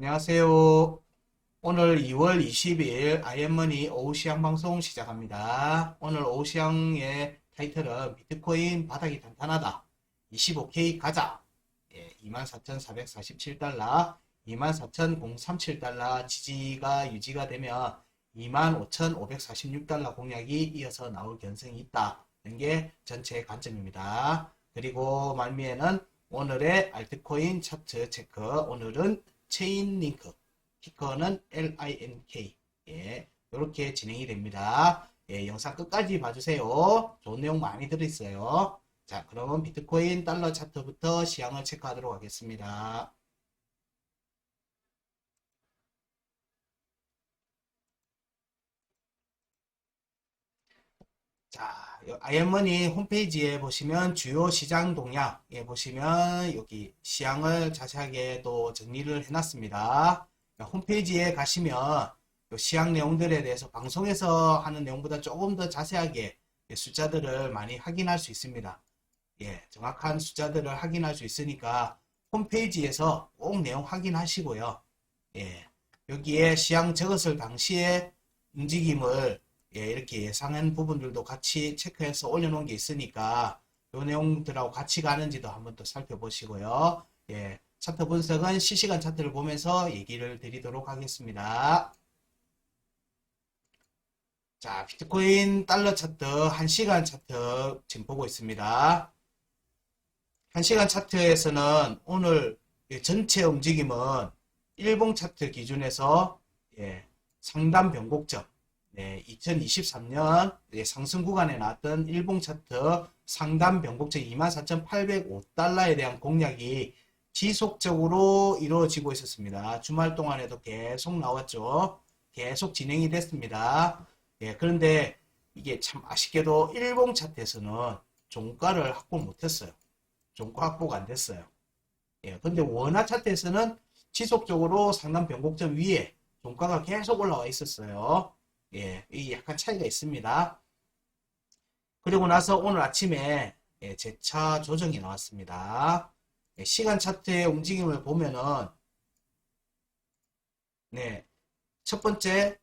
안녕하세요. 오늘 2월 20일 아이엠머니 오후 시황 방송 시작합니다. 오늘 오후 시황의 타이틀은 비트코인 바닥이 단단하다. 25K 가자. 24,447달러, 24,037달러 지지가 유지가 되면 25,546달러 공략이 이어서 나올 견성이 있다는 게 전체 관점입니다. 그리고 말미에는 오늘의 알트코인 차트 체크, 오늘은 체인링크, 티커는 LINK, 이렇게 진행이 됩니다. 영상 끝까지 봐주세요. 좋은 내용 많이 들어있어요. 자, 그러면 비트코인 달러 차트부터 시향을 체크하도록 하겠습니다. 자, 아이엠머니 홈페이지에 보시면 주요 시장 동향에 보시면 여기 시향을 자세하게 또 정리를 해놨습니다. 홈페이지에 가시면 시향 내용들에 대해서 방송에서 하는 내용보다 조금 더 자세하게 숫자들을 많이 확인할 수 있습니다. 정확한 숫자들을 확인할 수 있으니까 홈페이지에서 꼭 내용 확인하시고요. 여기에 시향 적었을 당시에 움직임을 이렇게 예상한 부분들도 같이 체크해서 올려놓은 게 있으니까 이 내용들하고 같이 가는지도 한번 또 살펴보시고요. 차트 분석은 실시간 차트를 보면서 얘기를 드리도록 하겠습니다. 자, 비트코인 달러 차트 1시간 차트 지금 보고 있습니다. 1시간 차트에서는 오늘 전체 움직임은 일봉 차트 기준에서 상단 변곡점, 2023년 상승 구간에 나왔던 일봉 차트 상단 변곡점 24,805달러에 대한 공략이 지속적으로 이루어지고 있었습니다. 주말 동안에도 계속 나왔죠. 계속 진행이 됐습니다. 그런데 이게 참 아쉽게도 일봉 차트에서는 종가를 확보 못했어요. 종가 확보가 안 됐어요. 근데 원화 차트에서는 지속적으로 상단 변곡점 위에 종가가 계속 올라와 있었어요. 이 약간 차이가 있습니다. 그리고 나서 오늘 아침에 재차 조정이 나왔습니다. 시간 차트의 움직임을 보면은 첫 번째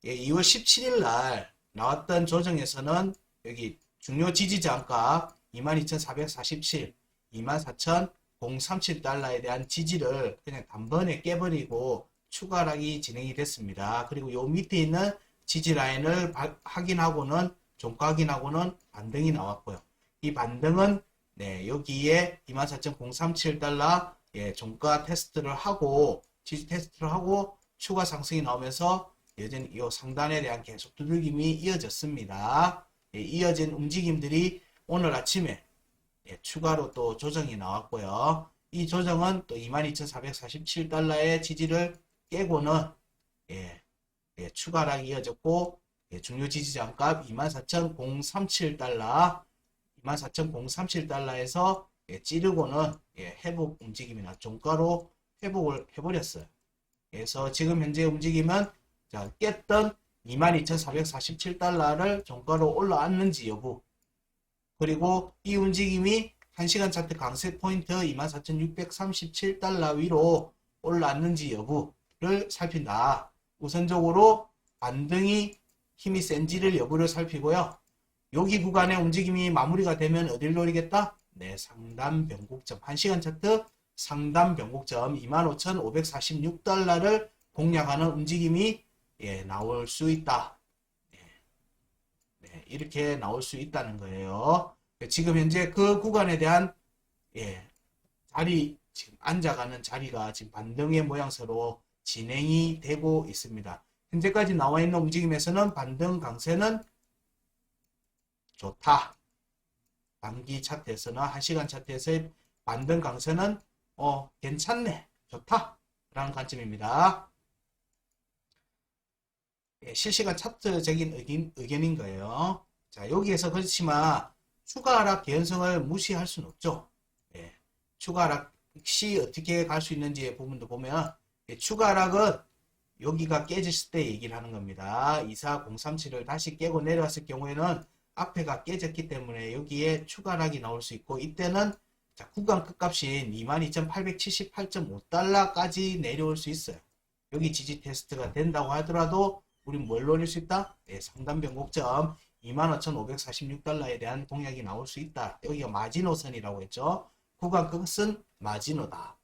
2월 17일 날 나왔던 조정에서는 여기 중요 지지저항가 22,447, 24,037달러에 대한 지지를 그냥 단번에 깨버리고 추가락이 진행이 됐습니다. 그리고 요 밑에 있는 지지 라인을 확인하고는 종가 확인하고는 반등이 나왔고요. 이 반등은 여기에 24,037달러 종가 테스트를 하고 지지 테스트를 하고 추가 상승이 나오면서 여전히 이 상단에 대한 계속 두들김이 이어졌습니다. 이어진 움직임들이 오늘 아침에 추가로 또 조정이 나왔고요. 이 조정은 또 22,447달러의 지지를 깨고는 추가락이 이어졌고 중요 지지저항값 24,037달러 24,037달러에서 찌르고는 회복 움직임이나 종가로 회복을 해버렸어요. 그래서 지금 현재 움직임은 깼던 22,447달러를 종가로 올라왔는지 여부, 그리고 이 움직임이 1시간 차트 강세 포인트 24,637달러 위로 올라왔는지 여부를 살핀다. 우선적으로 반등이 힘이 센지를 여부를 살피고요. 여기 구간의 움직임이 마무리가 되면 어딜 노리겠다? 상단 변곡점 1시간 차트 상단 변곡점 25,546달러를 공략하는 움직임이 나올 수 있다. 이렇게 나올 수 있다는 거예요. 지금 현재 그 구간에 대한 자리, 지금 앉아가는 자리가 지금 반등의 모양새로 진행이 되고 있습니다. 현재까지 나와 있는 움직임에서는 반등 강세는 좋다. 단기 차트에서는 1시간 차트에서의 반등 강세는 괜찮네, 좋다 라는 관점입니다. 실시간 차트적인 의견인 거예요. 자, 여기에서 그렇지만 추가 하락 개연성을 무시할 수는 없죠. 추가 하락 시 어떻게 갈 수 있는지의 부분도 보면 추가 하락은 여기가 깨졌을 때 얘기를 하는 겁니다. 24037을 다시 깨고 내려왔을 경우에는 앞에가 깨졌기 때문에 여기에 추가 하락이 나올 수 있고, 이때는 구간 끝값인 22,878.5달러까지 내려올 수 있어요. 여기 지지 테스트가 된다고 하더라도 우린 뭘 노릴 수 있다? 네, 상단 변곡점 25,546달러에 대한 공략이 나올 수 있다. 여기가 마지노선이라고 했죠. 구간 끝은 마지노다.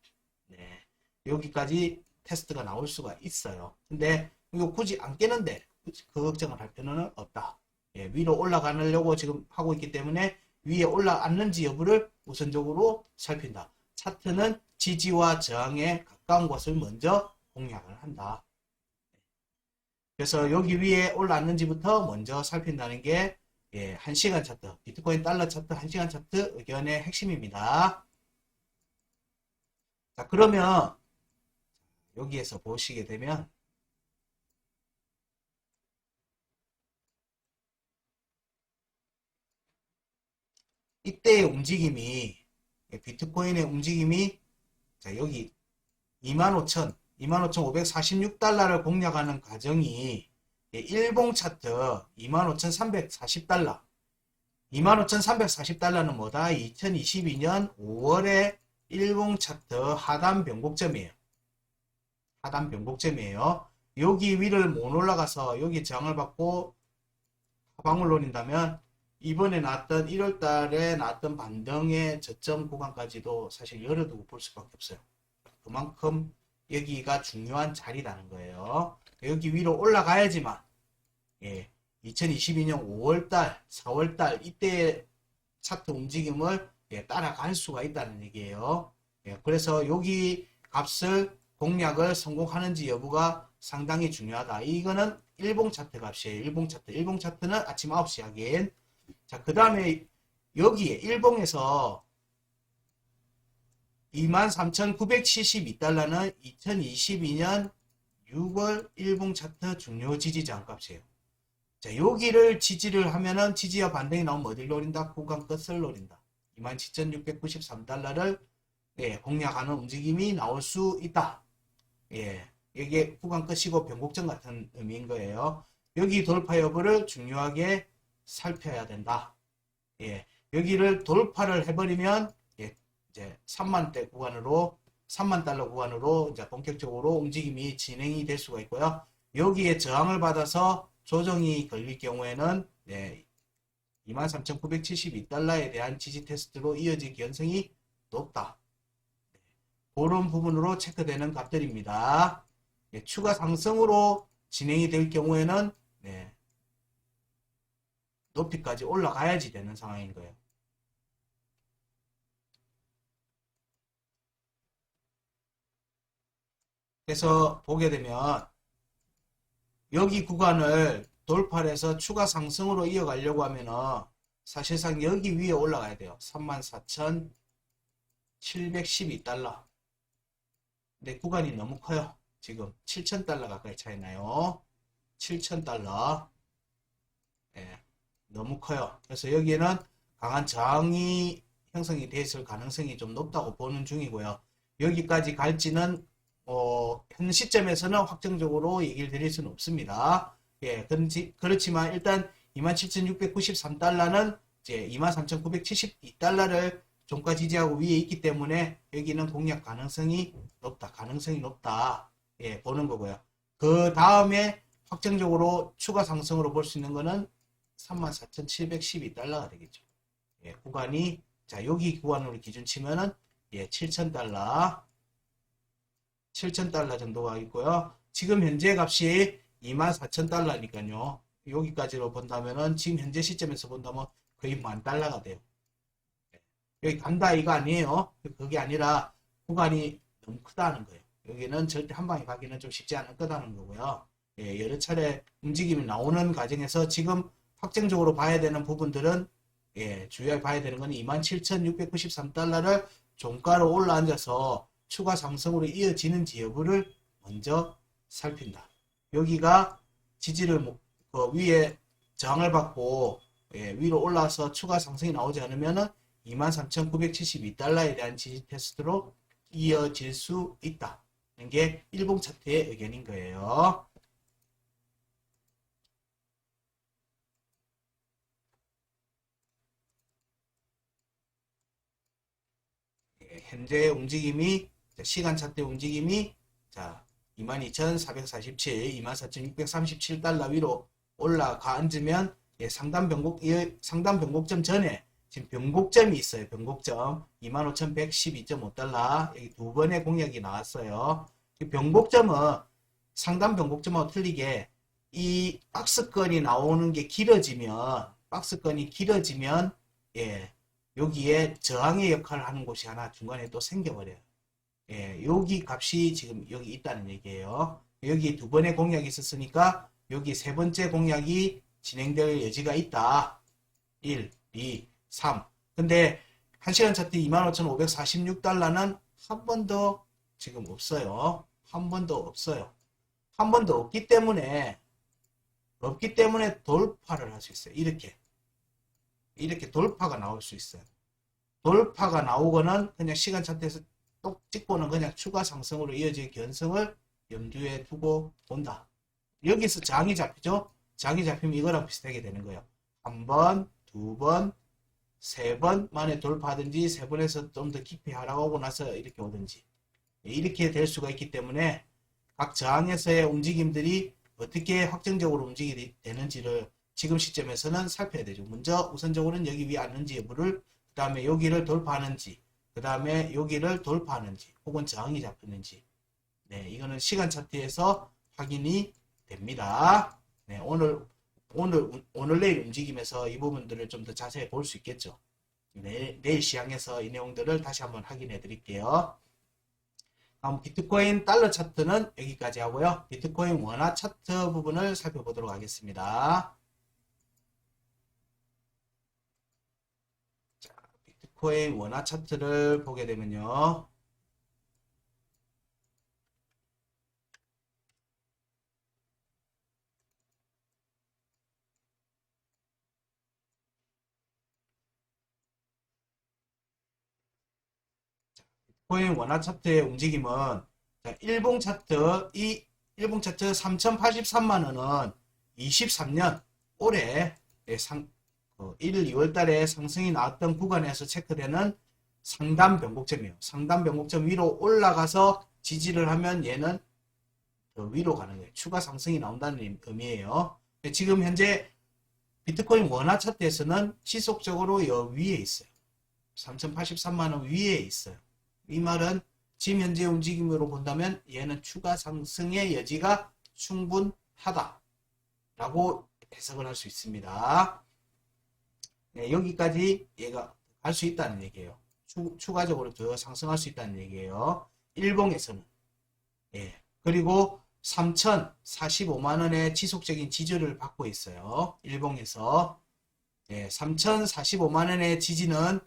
네, 여기까지 테스트가 나올 수가 있어요. 근데 이거 굳이 안 깨는데 그 걱정을 할 필요는 없다. 예, 위로 올라가려고 지금 하고 있기 때문에 위에 올라앉는지 여부를 우선적으로 살핀다. 차트는 지지와 저항에 가까운 곳을 먼저 공략을 한다. 그래서 여기 위에 올라앉는지부터 먼저 살핀다는 게 1시간 차트, 비트코인 달러 차트 1시간 차트 의견의 핵심입니다. 자, 그러면 여기에서 보시게 되면 이때의 움직임이 비트코인의 움직임이 자, 여기 25,546달러를 공략하는 과정이 일봉 차트 25,340달러 25,340달러는 뭐다? 2022년 5월에 일봉 차트 하단 변곡점이에요. 하단 변곡점이에요. 여기 위를 못 올라가서 여기 저항을 받고 하방을 노린다면 이번에 나왔던 1월달에 나왔던 반등의 저점 구간까지도 사실 열어두고 볼 수밖에 없어요. 그만큼 여기가 중요한 자리라는 거예요. 여기 위로 올라가야지만 2022년 5월달, 4월달 이때 차트 움직임을 따라갈 수가 있다는 얘기예요. 그래서 여기 값을 공략을 성공하는지 여부가 상당히 중요하다. 이거는 일봉 차트 값이에요. 일봉 차트. 일봉 차트는 아침 9시 확인. 자, 그 다음에 여기에 일봉에서 23,972달러는 2022년 6월 일봉 차트 중요 지지저항 값이에요. 자, 여기를 지지를 하면은 지지와 반등이 나오면 어디를 노린다? 구간 끝을 노린다. 27,693달러를 공략하는 움직임이 나올 수 있다. 이게 구간 끝이고 변곡점 같은 의미인 거예요. 여기 돌파 여부를 중요하게 살펴야 된다. 여기를 돌파를 해버리면 이제 3만대 구간으로 3만 달러 구간으로 이제 본격적으로 움직임이 진행이 될 수가 있고요. 여기에 저항을 받아서 조정이 걸릴 경우에는 23,972달러에 대한 지지 테스트로 이어질 가능성이 높다. 그런 부분으로 체크되는 값들입니다. 추가 상승으로 진행이 될 경우에는 높이까지 올라가야지 되는 상황인 거예요. 그래서 보게 되면 여기 구간을 돌파를 해서 추가 상승으로 이어가려고 하면은 사실상 여기 위에 올라가야 돼요. 34,712달러. 근데 구간이 너무 커요. 지금 7,000달러 가까이 차이 나요. 7,000달러. 너무 커요. 그래서 여기에는 강한 저항이 형성이 됐을 가능성이 좀 높다고 보는 중이고요. 여기까지 갈지는 현 시점에서는 확정적으로 얘기를 드릴 수는 없습니다. 그렇지만 일단 27,693달러는 이제 23,972달러를 종가 지지하고 위에 있기 때문에 여기는 공략 가능성이 높다. 가능성이 높다. 보는 거고요. 그 다음에 확정적으로 추가 상승으로 볼 수 있는 거는 34,712달러가 되겠죠. 구간이 자 여기 구간으로 기준 치면은 7,000달러 7,000달러 정도가 있고요. 지금 현재 값이 24,000달러니까요. 여기까지로 본다면은 지금 현재 시점에서 본다면 거의 10,000달러가 돼요. 여기 간다 이거 아니에요. 그게 아니라 구간이 너무 크다는 거예요. 여기는 절대 한 방에 가기는 좀 쉽지 않을 거다는 거고요. 여러 차례 움직임이 나오는 과정에서 지금 확정적으로 봐야 되는 부분들은 주의하게 봐야 되는 건 27,693달러를 종가로 올라앉아서 추가 상승으로 이어지는지 여부를 먼저 살핀다. 여기가 지지를 위에 저항을 받고 위로 올라와서 추가 상승이 나오지 않으면 23,972달러에 대한 지지 테스트로 이어질 수 있다. 이게 일봉 차트의 의견인 거예요. 현재 움직임이 시간 차트의 움직임이 자 22,447, 24,637달러 위로 올라가 앉으면 상단 변곡점 전에 지금 변곡점이 있어요. 변곡점 25,112.5달러 여기 두 번의 공략이 나왔어요. 변곡점은 상단 변곡점하고 틀리게 이 박스권이 나오는 게 길어지면 여기에 저항의 역할을 하는 곳이 하나 중간에 또 생겨버려요. 여기 값이 지금 여기 있다는 얘기예요. 여기 두 번의 공략이 있었으니까 여기 세 번째 공략이 진행될 여지가 있다. 1, 2, 3. 근데 1시간 차트 25,546달러는 한 번도 지금 없어요. 한 번도 없어요. 한 번도 없기 때문에 돌파를 할 수 있어요. 이렇게 돌파가 나올 수 있어요. 돌파가 나오고는 그냥 시간 차트에서 똑 찍고는 그냥 추가 상승으로 이어질 견성을 염두에 두고 본다. 여기서 장이 잡히죠? 장이 잡히면 이거랑 비슷하게 되는 거예요. 한 번, 두 번, 세 번 만에 돌파하든지 세 번에서 좀 더 깊이 하락하고 나서 이렇게 오든지 이렇게 될 수가 있기 때문에 각 저항에서의 움직임들이 어떻게 확정적으로 움직이게 되는지를 지금 시점에서는 살펴야 되죠. 먼저 우선적으로는 여기 위에 앉는지 여부를, 그 다음에 여기를 돌파하는지, 그 다음에 여기를 돌파하는지 혹은 저항이 잡혔는지, 이거는 시간 차트에서 확인이 됩니다. 오늘 내일 움직임에서 이 부분들을 좀 더 자세히 볼 수 있겠죠. 내일 시황에서 이 내용들을 다시 한번 확인해 드릴게요. 다음 비트코인 달러 차트는 여기까지 하고요. 비트코인 원화 차트 부분을 살펴보도록 하겠습니다. 자, 비트코인 원화 차트를 보게 되면요. 비트코인 원화 차트의 움직임은 일봉 차트, 이 일봉 차트 3083만원은 23년 올해 1, 2월 달에 상승이 나왔던 구간에서 체크되는 상단 변곡점이에요. 상단 변곡점 위로 올라가서 지지를 하면 얘는 더 위로 가는 거예요. 추가 상승이 나온다는 의미예요. 지금 현재 비트코인 원화 차트에서는 지속적으로 여 위에 있어요. 3083만원 위에 있어요. 이 말은 지금 현재 움직임으로 본다면 얘는 추가 상승의 여지가 충분하다 라고 해석을 할 수 있습니다. 여기까지 얘가 갈 수 있다는 얘기예요. 추가적으로 더 상승할 수 있다는 얘기예요. 일봉에서는. 그리고 3,045만원의 지속적인 지지를 받고 있어요. 일봉에서. 3,045만원의 지지는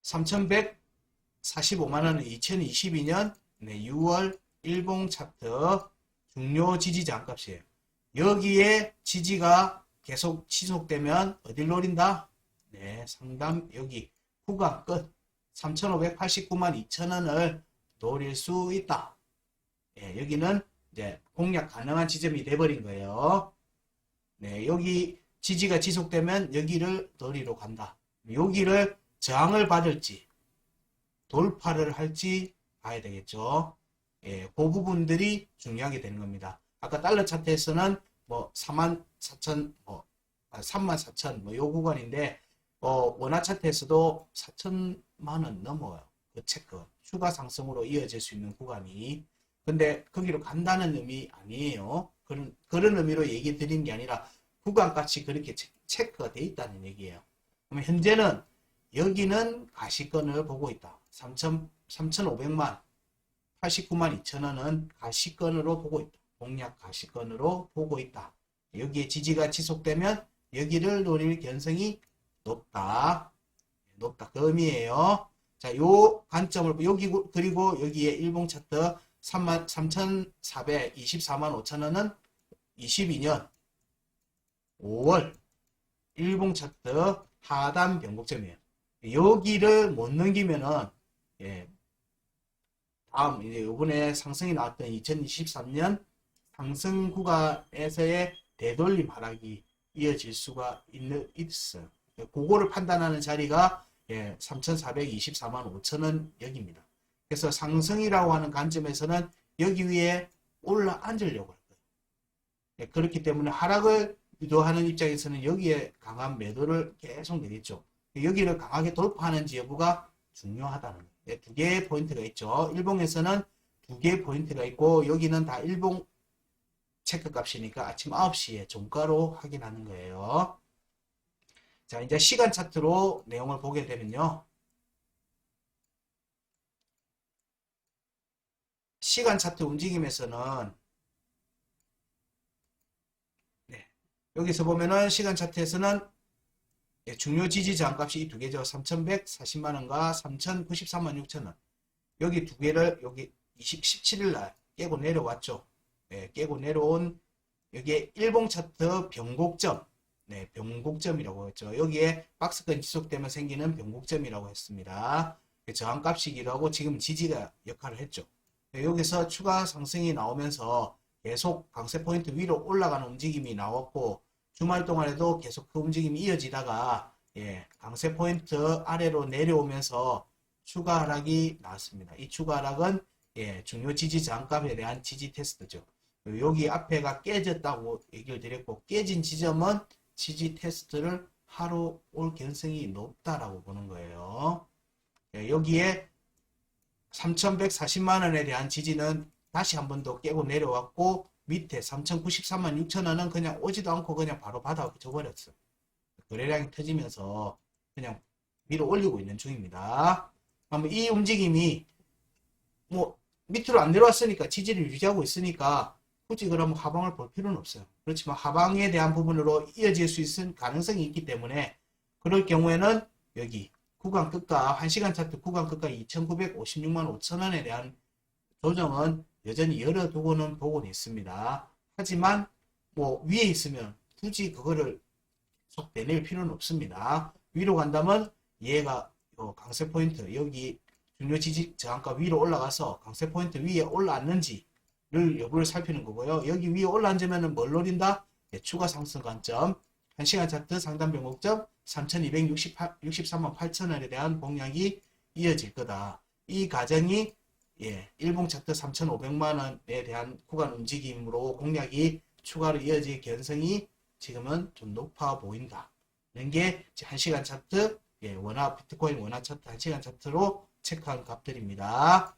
3,145만원은 2022년 6월 일봉 차트 중요 지지 저항값이에요. 여기에 지지가 계속 지속되면 어딜 노린다? 상단 여기 구간 끝 3,589만 2천원을 노릴 수 있다. 여기는 이제 공략 가능한 지점이 돼버린 거예요. 여기 지지가 지속되면 여기를 노리러 간다. 여기를 저항을 받을지 돌파를 할지 봐야 되겠죠. 그 부분들이 중요하게 되는 겁니다. 아까 달러 차트에서는 뭐 44,000 34,000 요 구간인데 원화 차트에서도 4천만원 넘어요. 그 체크 추가 상승으로 이어질 수 있는 구간이. 근데 거기로 간다는 의미 아니에요. 그런 의미로 얘기 드린 게 아니라 구간같이 그렇게 체크가 돼 있다는 얘기예요. 그러면 현재는 여기는 가시권을 보고 있다. 3,500만 89만 2천원은 가시권으로 보고 있다. 공략 가시권으로 보고 있다. 여기에 지지가 지속되면 여기를 노릴 견성이 높다. 높다. 그 의미예요. 자, 요 관점을 그리고 여기에 일봉 차트 3,424만 5천원은 22년 5월 일봉 차트 하단 변곡점이에요. 여기를 못 넘기면은 다음 이제 이번에 상승이 나왔던 2023년 상승 구간에서의 되돌림 하락이 이어질 수가 있어요. 그거를 판단하는 자리가 3,424만 5천원 여기입니다. 그래서 상승이라고 하는 관점에서는 여기 위에 올라앉으려고 할 거예요. 그렇기 때문에 하락을 유도하는 입장에서는 여기에 강한 매도를 계속 내겠죠. 여기를 강하게 돌파하는지 여부가 중요하다는 거예요. 두 개의 포인트가 있죠. 일봉에서는 두 개의 포인트가 있고 여기는 다 일봉 체크 값이니까 아침 9시에 종가로 확인하는 거예요. 자, 이제 시간 차트로 내용을 보게 되면요. 시간 차트 움직임에서는 여기서 보면은 시간 차트에서는 중요 지지 저항값이 이 두 개죠. 3,140만원과 3,093만 6천원. 여기 두 개를 여기 17일날 깨고 내려왔죠. 깨고 내려온 여기에 일봉 차트 변곡점. 변곡점이라고 했죠. 여기에 박스권 지속되면 생기는 변곡점이라고 했습니다. 저항값이기도 하고 지금 지지가 역할을 했죠. 여기서 추가 상승이 나오면서 계속 강세 포인트 위로 올라가는 움직임이 나왔고 주말 동안에도 계속 그 움직임이 이어지다가 강세 포인트 아래로 내려오면서 추가 하락이 나왔습니다. 이 추가 하락은 중요 지지 저항값에 대한 지지 테스트죠. 여기 앞에가 깨졌다고 얘기를 드렸고 깨진 지점은 지지 테스트를 하러 올 가능성이 높다라고 보는 거예요. 여기에 3,140만원에 대한 지지는 다시 한 번 더 깨고 내려왔고 밑에 3,093만 6천원은 그냥 오지도 않고 그냥 바로 받아 줘버렸어. 거래량이 터지면서 그냥 위로 올리고 있는 중입니다. 그러면 이 움직임이 뭐 밑으로 안 내려왔으니까 지지를 유지하고 있으니까 굳이 그러면 하방을 볼 필요는 없어요. 그렇지만 하방에 대한 부분으로 이어질 수 있는 가능성이 있기 때문에 그럴 경우에는 여기 구간 끝가 1시간 차트 구간 끝가 2,956만 5천원에 대한 조정은 여전히 열어두고는 보고는 있습니다. 하지만 뭐 위에 있으면 굳이 그거를 속 내낼 필요는 없습니다. 위로 간다면 얘가 강세 포인트 여기 중요 지지 저항가 위로 올라가서 강세 포인트 위에 올라왔는지를 여부를 살피는 거고요. 여기 위에 올라앉으면 뭘 노린다? 추가 상승 관점 1시간 차트 상단 변곡점 3,263만 8천원에 대한 공략이 이어질 거다. 이 가정이 일봉 차트 3,500만원에 대한 구간 움직임으로 공략이 추가로 이어질 가능성이 지금은 좀 높아 보인다. 이런 게 1시간 차트, 비트코인 원화 차트 1시간 차트로 체크한 값들입니다.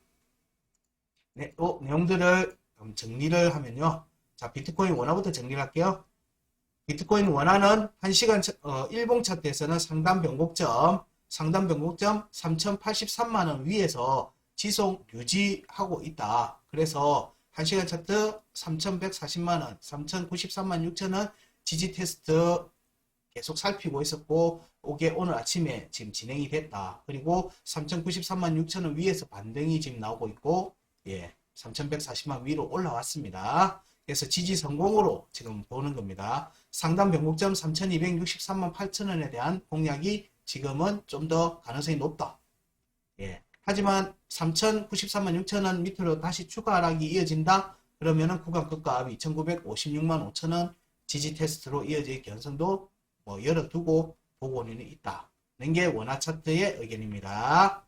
네, 내용들을 정리를 하면요. 자, 비트코인 원화부터 정리를 할게요. 비트코인 원화는 1시간, 일봉 차트에서는 상단 변곡점 3,083만원 위에서 지속 유지하고 있다. 그래서 1시간 차트 3,140만원, 3,093만 6천원 지지 테스트 계속 살피고 있었고 이게 오늘 아침에 지금 진행이 됐다. 그리고 3,093만 6천원 위에서 반등이 지금 나오고 있고 3,140만 위로 올라왔습니다. 그래서 지지 성공으로 지금 보는 겁니다. 상단 변곡점 3,263만 8천원에 대한 공략이 지금은 좀 더 가능성이 높다. 하지만 3,093만 6천원 밑으로 다시 추가 하락이 이어진다. 그러면은 구간 끝값 2,956만 5천원 지지 테스트로 이어질 가능성도 열어두고 보고는 있다. 는 게 원화 차트의 의견입니다.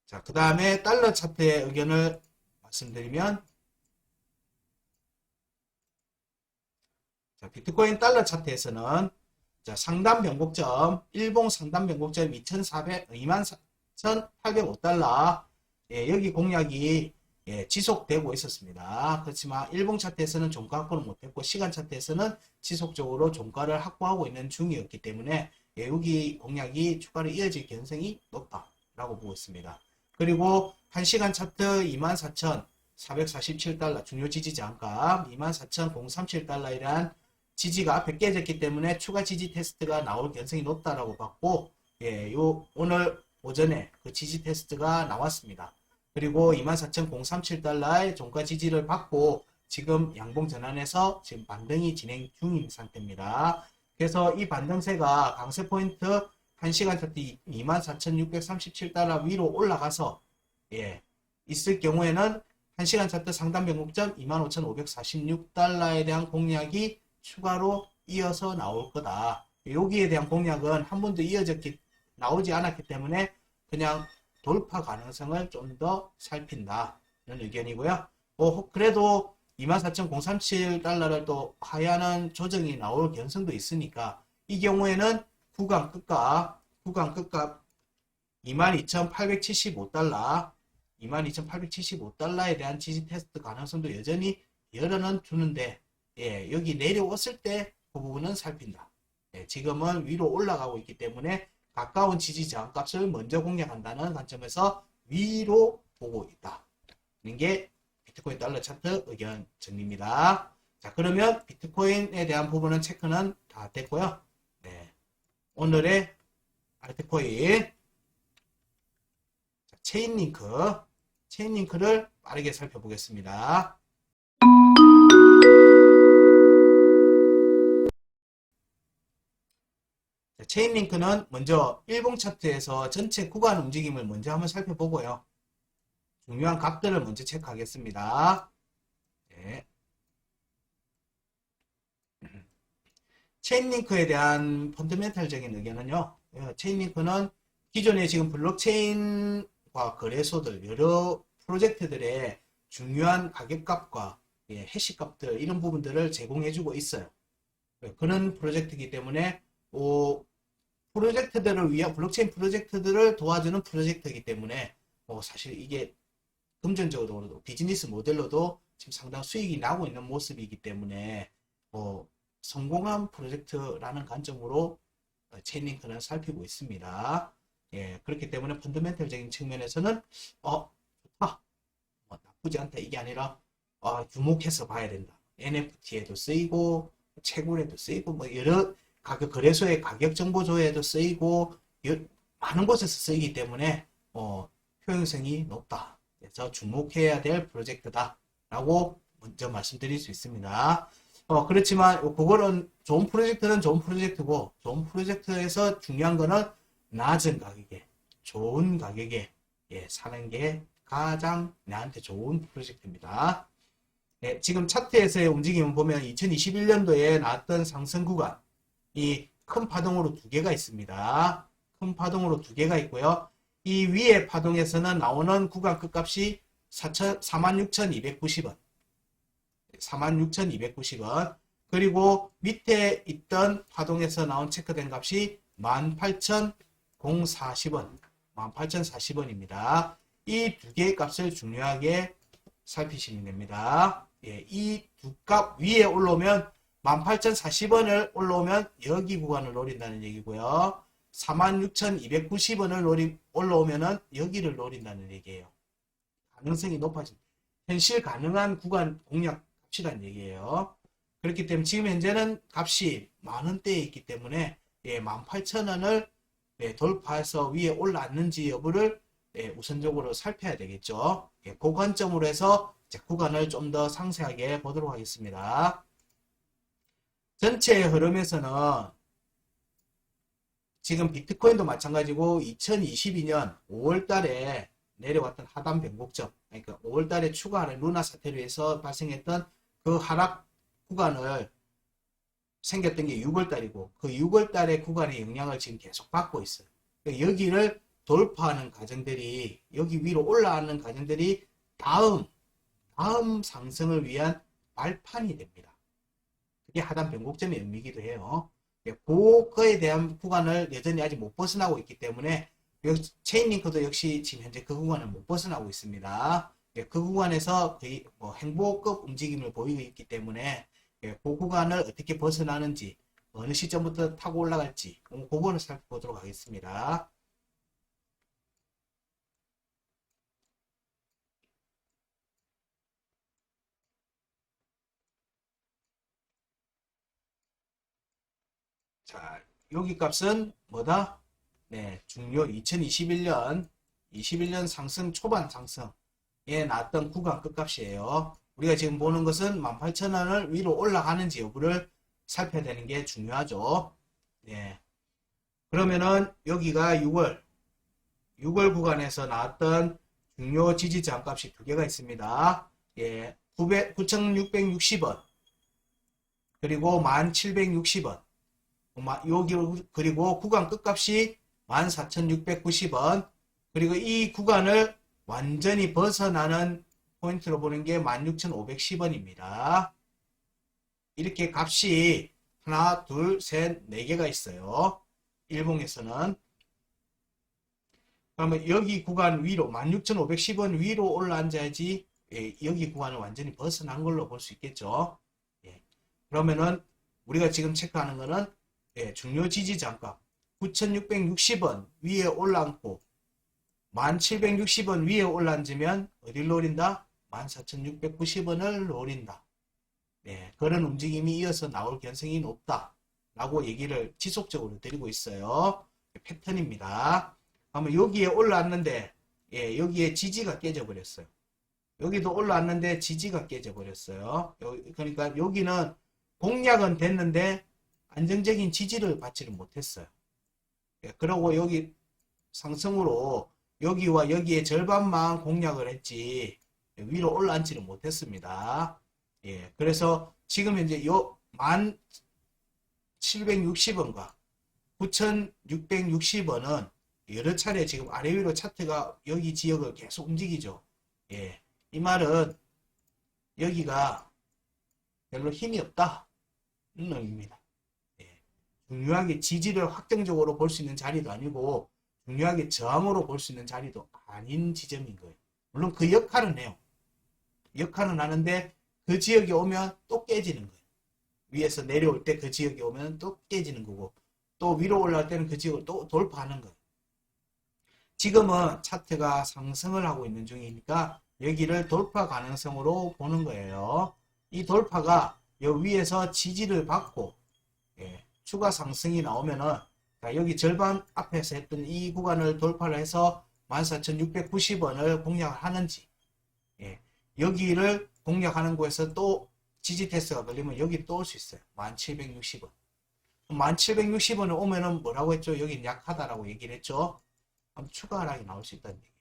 자, 그 다음에 달러 차트의 의견을 말씀드리면 자, 비트코인 달러 차트에서는 자, 상단 변곡점, 일봉 상단 변곡점 24,805달러. 여기 공략이 지속되고 있었습니다. 그렇지만 일봉 차트에서는 종가 확보는 못했고 시간 차트에서는 지속적으로 종가를 확보하고 있는 중이었기 때문에 여기 공략이 추가로 이어질 가능성이 높다라고 보고 있습니다. 그리고 1시간 차트 24,447달러 중요 지지 저항값 24,037달러에 대한 지지가 앞에 깨졌기 때문에 추가 지지 테스트가 나올 가능성이 높다라고 봤고 오늘 오전에 그 지지 테스트가 나왔습니다. 그리고 24,037달러의 종가 지지를 받고 지금 양봉 전환해서 지금 반등이 진행 중인 상태입니다. 그래서 이 반등세가 강세 포인트 1시간 차트 24,637달러 위로 올라가서 있을 경우에는 1시간 차트 상단 변곡점 25,546달러에 대한 공략이 추가로 이어서 나올 거다. 여기에 대한 공략은 한 번도 나오지 않았기 때문에 그냥 돌파 가능성을 좀 더 살핀다는 의견이고요. 그래도 24,037달러를 또 하회하는 조정이 나올 가능성도 있으니까 이 경우에는 구간 끝값 22,875달러 22,875달러에 대한 지지 테스트 가능성도 여전히 열어는 두는데, 예, 여기 내려왔을 때 그 부분은 살핀다. 예, 지금은 위로 올라가고 있기 때문에 가까운 지지 저항값을 먼저 공략한다는 관점에서 위로 보고 있다. 이게 비트코인 달러 차트 의견 정리입니다. 자, 그러면 비트코인에 대한 부분은 체크는 다 됐고요. 네, 오늘의 알트코인 체인링크를 빠르게 살펴보겠습니다. 체인링크는 먼저 일봉 차트에서 전체 구간 움직임을 먼저 한번 살펴보고요. 중요한 각들을 먼저 체크하겠습니다. 네. 체인링크에 대한 펀더멘탈적인 의견은요. 체인링크는 기존에 지금 블록체인과 거래소들 여러 프로젝트들의 중요한 가격값과 해시값들 이런 부분들을 제공해주고 있어요. 그런 프로젝트이기 때문에 프로젝트들을 위한 블록체인 프로젝트들을 도와주는 프로젝트이기 때문에 사실 이게 금전적으로도 비즈니스 모델로도 지금 상당 수익이 나고 있는 모습이기 때문에 성공한 프로젝트라는 관점으로 체인링크는 살피고 있습니다. 예, 그렇기 때문에 펀더멘털적인 측면에서는 좋다, 나쁘지 않다 이게 아니라 주목해서 봐야 된다. NFT에도 쓰이고 채굴에도 쓰이고 여러 가격 거래소의 가격 정보 조회에도 쓰이고 많은 곳에서 쓰이기 때문에 효용성이 높다. 그래서 주목해야 될 프로젝트다 라고 먼저 말씀드릴 수 있습니다. 그렇지만 그거는 좋은 프로젝트는 좋은 프로젝트고 좋은 프로젝트에서 중요한 거는 낮은 가격에 좋은 가격에 사는 게 가장 나한테 좋은 프로젝트입니다. 네, 지금 차트에서의 움직임을 보면 2021년도에 나왔던 상승 구간 이 큰 파동으로 두 개가 있습니다. 큰 파동으로 두 개가 있고요. 이 위에 파동에서는 나오는 구간 끝값이 46,290원 46,290원 그리고 밑에 있던 파동에서 나온 체크된 값이 18,040원 18,040원입니다. 이 두 개의 값을 중요하게 살피시면 됩니다. 예, 이 두 값 위에 올라오면 18,040원을 올라오면 여기 구간을 노린다는 얘기고요. 46,290원을 올라오면은 여기를 노린다는 얘기예요. 가능성이 높아집니다. 현실 가능한 구간 공략합시다는 얘기예요. 그렇기 때문에 지금 현재는 값이 만원대에 있기 때문에 18,000원을 돌파해서 위에 올라왔는지 여부를 우선적으로 살펴야 되겠죠. 그 관점으로 해서 구간을 좀 더 상세하게 보도록 하겠습니다. 전체 흐름에서는 지금 비트코인도 마찬가지고 2022년 5월달에 내려왔던 하단 변곡점, 그러니까 5월달에 추가하는 루나 사태로 해서 발생했던 그 하락 구간을 생겼던 게 6월달이고 그 6월달의 구간의 영향을 지금 계속 받고 있어요. 그러니까 여기를 돌파하는 과정들이 여기 위로 올라가는 과정들이 다음 상승을 위한 발판이 됩니다. 그게 하단 변곡점의 의미이기도 해요. 그거에 대한 구간을 여전히 아직 못 벗어나고 있기 때문에 체인링크도 역시 지금 현재 그 구간을 못 벗어나고 있습니다. 그 구간에서 거의 행보급 움직임을 보이고 있기 때문에 그 구간을 어떻게 벗어나는지 어느 시점부터 타고 올라갈지 그 부분을 살펴보도록 하겠습니다. 자, 여기 값은 뭐다? 네, 중요 2021년 상승 초반 상승에 나왔던 구간 끝값이에요. 우리가 지금 보는 것은 18,000원을 위로 올라가는지 여부를 살펴야 되는 게 중요하죠. 네. 그러면은 여기가 6월 구간에서 나왔던 중요 지지 저항값이 두 개가 있습니다. 예, 9,660원. 그리고 1,760원. 여기, 그리고 구간 끝값이 14,690원. 그리고 이 구간을 완전히 벗어나는 포인트로 보는 게 16,510원입니다. 이렇게 값이 하나, 둘, 셋, 네 개가 있어요. 일봉에서는. 그러면 여기 구간 위로 16,510원 위로 올라앉아야지 여기 구간을 완전히 벗어난 걸로 볼 수 있겠죠. 그러면은 우리가 지금 체크하는 거는 중요 지지 장값 9,660원 위에 올라앉고 1,760원 위에 올라앉으면 어디를 노린다? 14,690원을 노린다. 그런 움직임이 이어서 나올 가능성이 높다 라고 얘기를 지속적으로 드리고 있어요. 패턴입니다. 그러면 여기에 올라왔는데 여기에 지지가 깨져 버렸어요. 여기도 올라왔는데 지지가 깨져 버렸어요. 그러니까 여기는 공략은 됐는데 안정적인 지지를 받지를 못했어요. 그리고 여기 상승으로 여기와 여기에 절반만 공략을 했지 위로 올라앉지를 못했습니다. 그래서 지금 현재 요 1,760원과 9,660원은 여러 차례 지금 아래 위로 차트가 여기 지역을 계속 움직이죠. 이 말은 여기가 별로 힘이 없다. 는 의미입니다. 중요하게 지지를 확정적으로 볼 수 있는 자리도 아니고 중요하게 저항으로 볼 수 있는 자리도 아닌 지점인 거예요. 물론 그 역할은 해요. 역할은 하는데 그 지역에 오면 또 깨지는 거예요. 위에서 내려올 때 그 지역에 오면 또 깨지는 거고 또 위로 올라올 때는 그 지역을 또 돌파하는 거예요. 지금은 차트가 상승을 하고 있는 중이니까 여기를 돌파 가능성으로 보는 거예요. 이 돌파가 여기 위에서 지지를 받고 추가 상승이 나오면은 여기 절반 앞에서 했던 이 구간을 돌파를 해서 14,690원을 공략을 하는지 여기를 공략하는 곳에서 또 지지 테스트가 걸리면 여기 또 올 수 있어요. 1,760원. 1,760원에 오면은 뭐라고 했죠? 여기는 약하다라고 얘기를 했죠. 그럼 추가 하락이 나올 수 있다는 얘기예요.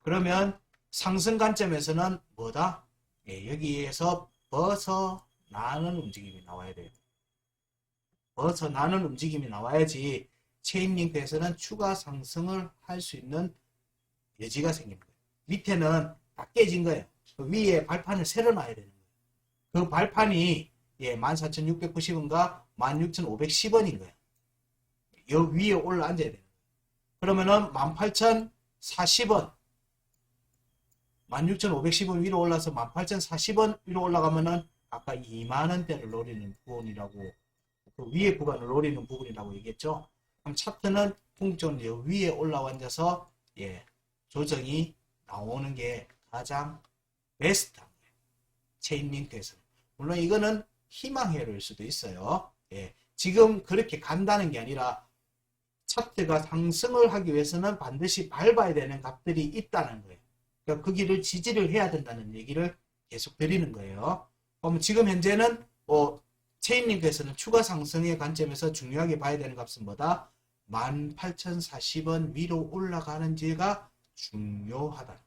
그러면 상승 관점에서는 뭐다? 여기에서 벗어나는 움직임이 나와야 돼요. 벗어나는 움직임이 나와야지 체인링크에서는 추가 상승을 할 수 있는 여지가 생깁니다. 밑에는 다 깨진 거예요. 위에 발판을 새로 놔야 되는 거예요. 그 발판이 14,690원과 16,510원인 거예요. 여기 위에 올라앉아야 되는 거예요. 그러면은 18,040원 16,510원 위로 올라서 18,040원 위로 올라가면은 아까 2만원대를 노리는 부분이라고 그 위에 구간을 노리는 부분이라고 얘기했죠. 그럼 차트는 궁극적으로 위에 올라와 앉아서 조정이 나오는 게 가장 베스트한 거예요. 체인링크에서는. 물론 이거는 희망회로일 수도 있어요. 지금 그렇게 간다는 게 아니라 차트가 상승을 하기 위해서는 반드시 밟아야 되는 값들이 있다는 거예요. 그러니까 그 길을 지지를 해야 된다는 얘기를 계속 드리는 거예요. 그럼 지금 현재는 체인링크에서는 추가 상승의 관점에서 중요하게 봐야 되는 값은 뭐다? 18,040원 위로 올라가는지가 중요하다.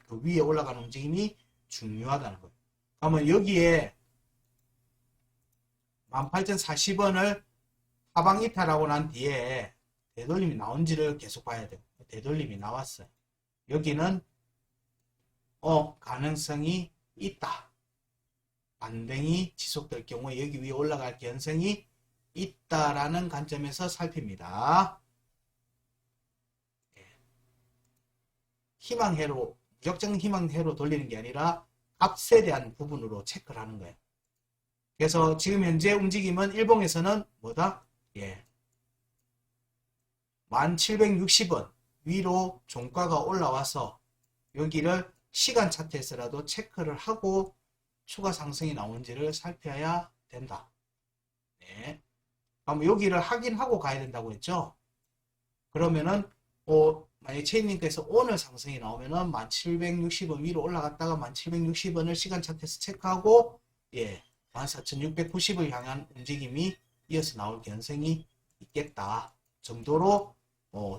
그 위에 올라가는 움직임이 중요하다는 거예요. 그러면 여기에 18,040원을 하방 이탈하고 난 뒤에 되돌림이 나온지를 계속 봐야 돼요. 되돌림이 나왔어요. 여기는 가능성이 있다. 반등이 지속될 경우에 여기 위에 올라갈 가능성이 있다라는 관점에서 살핍니다. 희망회로, 무작정 희망회로 돌리는 게 아니라 값에 대한 부분으로 체크를 하는 거예요. 그래서 지금 현재 움직임은 일봉에서는 뭐다? 1,760원 위로 종가가 올라와서 여기를 시간 차트에서라도 체크를 하고 추가 상승이 나온지를 살펴야 된다. 그럼 여기를 확인하고 가야 된다고 했죠. 그러면은 만약에 체인링크에서 오늘 상승이 나오면은 1,760원 위로 올라갔다가 1,760원을 시간 차트에서 체크하고 14,690을 향한 움직임이 이어서 나올 가능성이 있겠다 정도로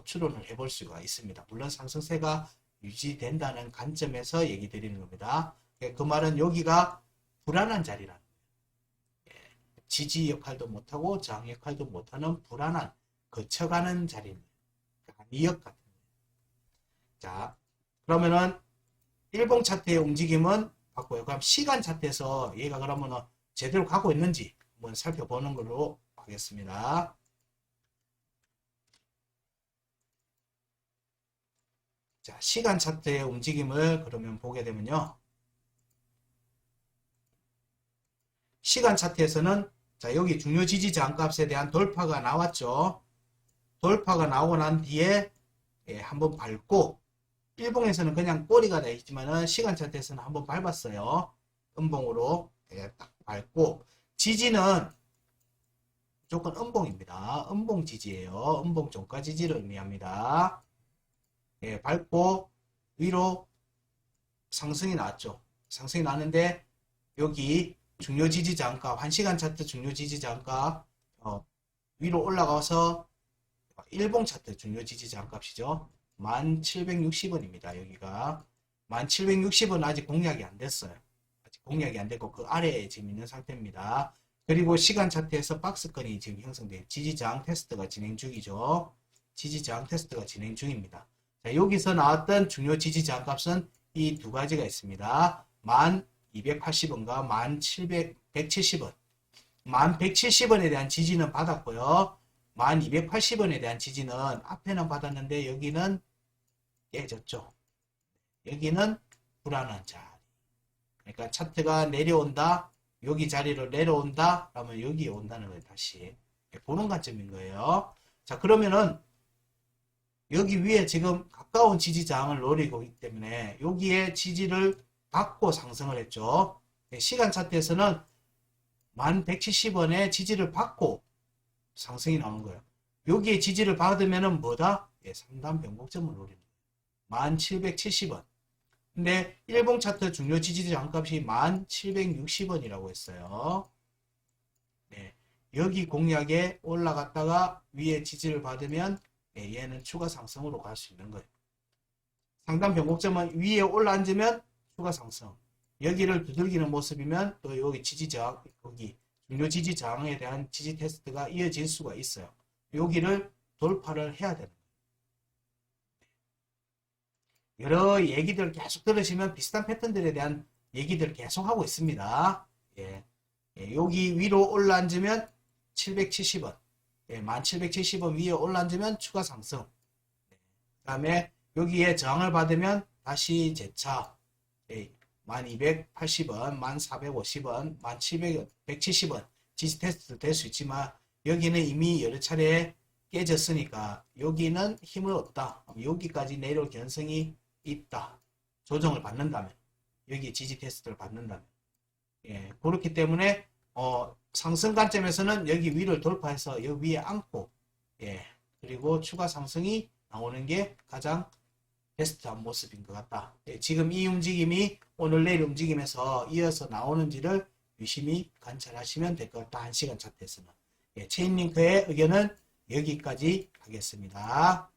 추론을 해볼 수가 있습니다. 물론 상승세가 유지된다는 관점에서 얘기 드리는 겁니다. 그 말은 여기가 불안한 자리라는 거예요. 지지 역할도 못하고 저항 역할도 못하는 불안한 거쳐가는 자리입니다. 미역 같은 거예요. 자, 그러면은 일봉 차트의 움직임은 봤고요. 그럼 시간 차트에서 얘가 그러면은 제대로 가고 있는지 한번 살펴보는 걸로 하겠습니다. 자, 시간 차트의 움직임을 그러면 보게 되면요. 시간 차트에서는 자, 여기 중요 지지 저항값에 대한 돌파가 나왔죠. 돌파가 나오고 난 뒤에 한번 밟고 일봉에서는 그냥 꼬리가 돼 있지만은 시간 차트에서는 한번 밟았어요. 음봉으로 딱 밟고 지지는 무조건 음봉입니다. 음봉 지지예요. 음봉 종가 지지를 의미합니다. 밟고 위로 상승이 나왔죠. 상승이 나는데 여기 중요 지지 저항값 1시간 차트 중요 지지 저항값 위로 올라가서 일봉 차트 중요 지지 저항값이죠. 1760원입니다. 여기가 1760원 아직 공략이 안 됐어요. 아직 공략이 안 됐고 그 아래에 지금 있는 상태입니다. 그리고 시간 차트에서 박스권이 지금 형성된 지지저항 테스트가 진행 중이죠. 지지저항 테스트가 진행 중입니다. 자, 여기서 나왔던 중요 지지저항 값은 이 두 가지가 있습니다. 1280원과 1770원. 1170원에 대한 지지는 받았고요. 1280원에 대한 지지는 앞에는 받았는데 여기는 깨졌죠. 여기는 불안한 자리. 그러니까 차트가 내려온다. 여기 자리로 내려온다. 그러면 여기에 온다는 거예요. 다시. 보는 관점인 거예요. 자, 그러면은 여기 위에 지금 가까운 지지 저항을 노리고 있기 때문에 여기에 지지를 받고 상승을 했죠. 시간 차트에서는 1170원에 지지를 받고 상승이 나오는 거예요. 여기에 지지를 받으면은 뭐다? 상단 변곡점을 노리는 거예요. 1770원. 근데 일봉 차트 중요 지지 저항값이 1760원이라고 했어요. 네. 여기 공략에 올라갔다가 위에 지지를 받으면 얘는 추가 상승으로 갈 수 있는 거예요. 상단 변곡점은 위에 올라앉으면 추가 상승. 여기를 두들기는 모습이면 또 여기 지지 저항, 여기 중요 지지 저항에 대한 지지 테스트가 이어질 수가 있어요. 여기를 돌파를 해야 되는 거예요. 여러 얘기들 계속 들으시면 비슷한 패턴들에 대한 얘기들 계속 하고 있습니다. 여기 위로 올라앉으면 770원. 1770원 위에 올라앉으면 추가 상승. 그 다음에 여기에 저항을 받으면 다시 재차 1280원, 1450원, 1700원, 170원 지지 테스트 될 수 있지만 여기는 이미 여러 차례 깨졌으니까 여기는 힘을 얻다. 여기까지 내려올 가능성이 있다. 조정을 받는다면. 여기 지지 테스트를 받는다면. 그렇기 때문에 상승 관점에서는 여기 위를 돌파해서 여기 위에 앉고 그리고 추가 상승이 나오는 게 가장 베스트한 모습인 것 같다. 지금 이 움직임이 오늘 내일 움직임에서 이어서 나오는지를 유심히 관찰하시면 될 것 같다. 1시간 차트에서는. 체인링크의 의견은 여기까지 하겠습니다.